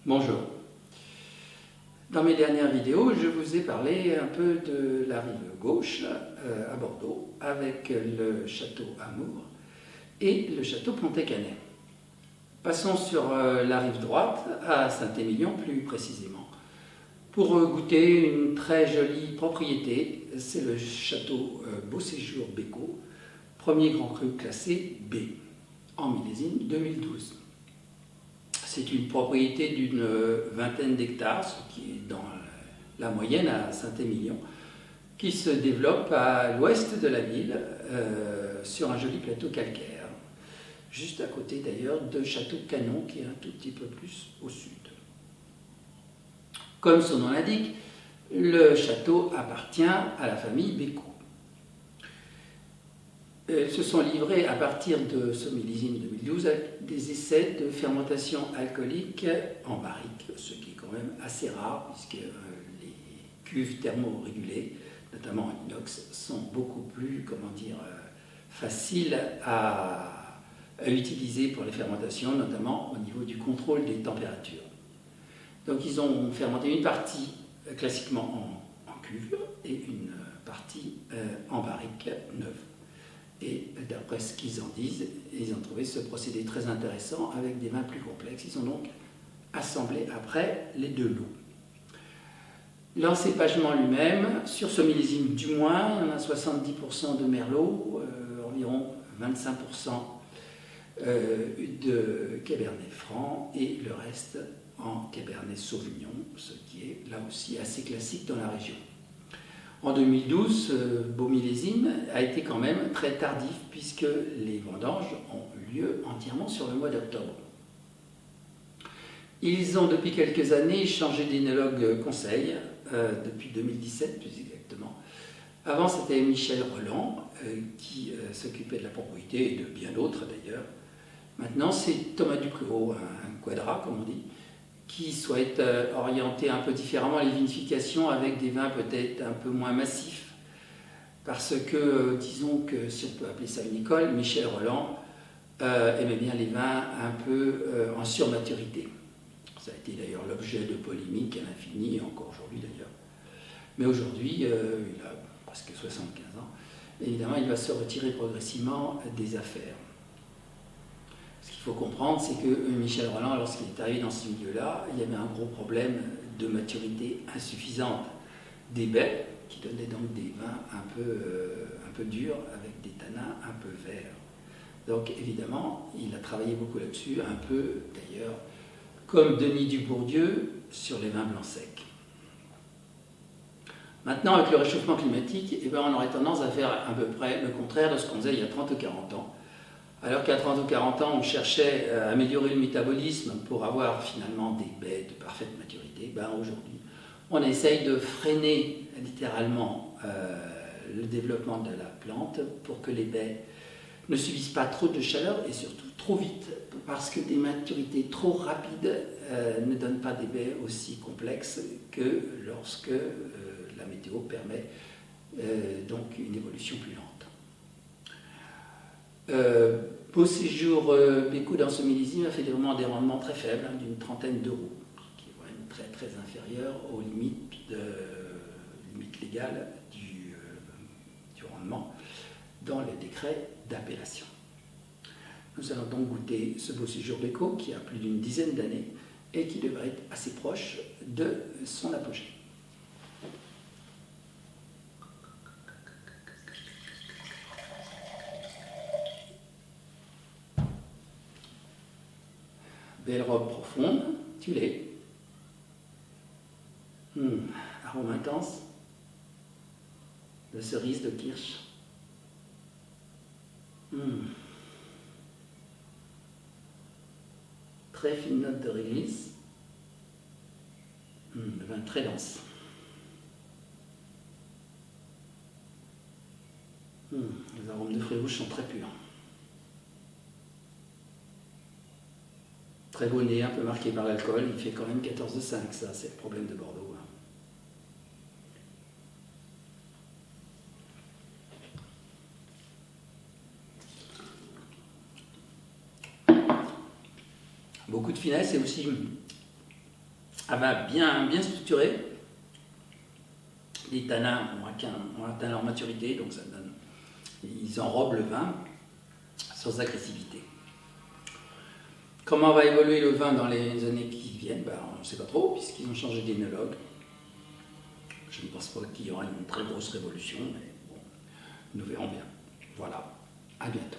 Bonjour. Dans mes dernières vidéos, je vous ai parlé un peu de la rive gauche à Bordeaux avec le château Amour et le château Pontet-Canet. Passons sur la rive droite à Saint-Émilion plus précisément pour goûter une très jolie propriété. C'est le château Beauséjour Bécaud, premier grand cru classé B en millésime 2012. C'est une propriété d'une vingtaine d'hectares, ce qui est dans la moyenne à Saint-Émilion, qui se développe à l'ouest de la ville, sur un joli plateau calcaire, juste à côté d'ailleurs de Château-Canon, qui est un tout petit peu plus au sud. Comme son nom l'indique, le château appartient à la famille Bécaud. Ils se sont livrés à partir de ce millésime 2012 à des essais de fermentation alcoolique en barrique, ce qui est quand même assez rare puisque les cuves thermorégulées, notamment en inox, sont beaucoup plus, faciles à utiliser pour les fermentations, notamment au niveau du contrôle des températures. Donc ils ont fermenté une partie classiquement en cuve et une partie en barrique neuve. Et d'après ce qu'ils en disent, ils ont trouvé ce procédé très intéressant avec des vins plus complexes. Ils ont donc assemblé après les deux lots. L'encépagement lui-même, sur ce millésime du moins, il y en a 70% de Merlot, environ 25% de Cabernet Franc et le reste en Cabernet Sauvignon, ce qui est là aussi assez classique dans la région. En 2012, ce beau millésime a été quand même très tardif puisque les vendanges ont eu lieu entièrement sur le mois d'octobre. Ils ont depuis quelques années changé d'énologue conseil, depuis 2017 plus exactement. Avant c'était Michel Roland qui s'occupait de la propriété et de bien d'autres d'ailleurs. Maintenant c'est Thomas Duclos, un quadra comme on dit, qui souhaite orienter un peu différemment les vinifications avec des vins peut-être un peu moins massifs. Parce que, disons que, si on peut appeler ça une école, Michel Roland aimait bien les vins un peu en surmaturité. Ça a été d'ailleurs l'objet de polémiques à l'infini, et encore aujourd'hui d'ailleurs. Mais aujourd'hui, il a presque 75 ans, évidemment il va se retirer progressivement des affaires. Ce qu'il faut comprendre, c'est que Michel Roland, lorsqu'il est arrivé dans ce milieu-là, il y avait un gros problème de maturité insuffisante des baies, qui donnaient donc des vins un peu durs, avec des tanins un peu verts. Donc évidemment, il a travaillé beaucoup là-dessus, un peu d'ailleurs comme Denis Dubourdieu sur les vins blancs secs. Maintenant, avec le réchauffement climatique, on aurait tendance à faire à peu près le contraire de ce qu'on faisait il y a 30 ou 40 ans. Alors qu'à 30 ou 40 ans, on cherchait à améliorer le métabolisme pour avoir finalement des baies de parfaite maturité, aujourd'hui, on essaye de freiner littéralement le développement de la plante pour que les baies ne subissent pas trop de chaleur et surtout trop vite, parce que des maturités trop rapides ne donnent pas des baies aussi complexes que lorsque la météo permet donc une évolution plus lente. Beauséjour Bécaud dans ce millésime a fait vraiment des rendements très faibles, d'une trentaine d'euros, qui est vraiment très très inférieur aux limites légales du rendement dans le décret d'appellation. Nous allons donc goûter ce Beauséjour Bécaud qui a plus d'une dizaine d'années et qui devrait être assez proche de son apogée. Belle robe profonde, tuilée. Arôme intense de cerise, de kirsch. Très fine note de réglisse. Le vin très dense. Les arômes de fruits rouges sont très purs. Très beau nez, un peu marqué par l'alcool, il fait quand même 14,5, ça c'est le problème de Bordeaux. Beaucoup de finesse et aussi bien structuré. Les tanins ont atteint leur maturité, donc ils enrobent le vin sans agressivité. Comment va évoluer le vin dans les années qui viennent? On ne sait pas trop, puisqu'ils ont changé d'énologue. Je ne pense pas qu'il y aura une très grosse révolution, mais bon, nous verrons bien. Voilà, à bientôt.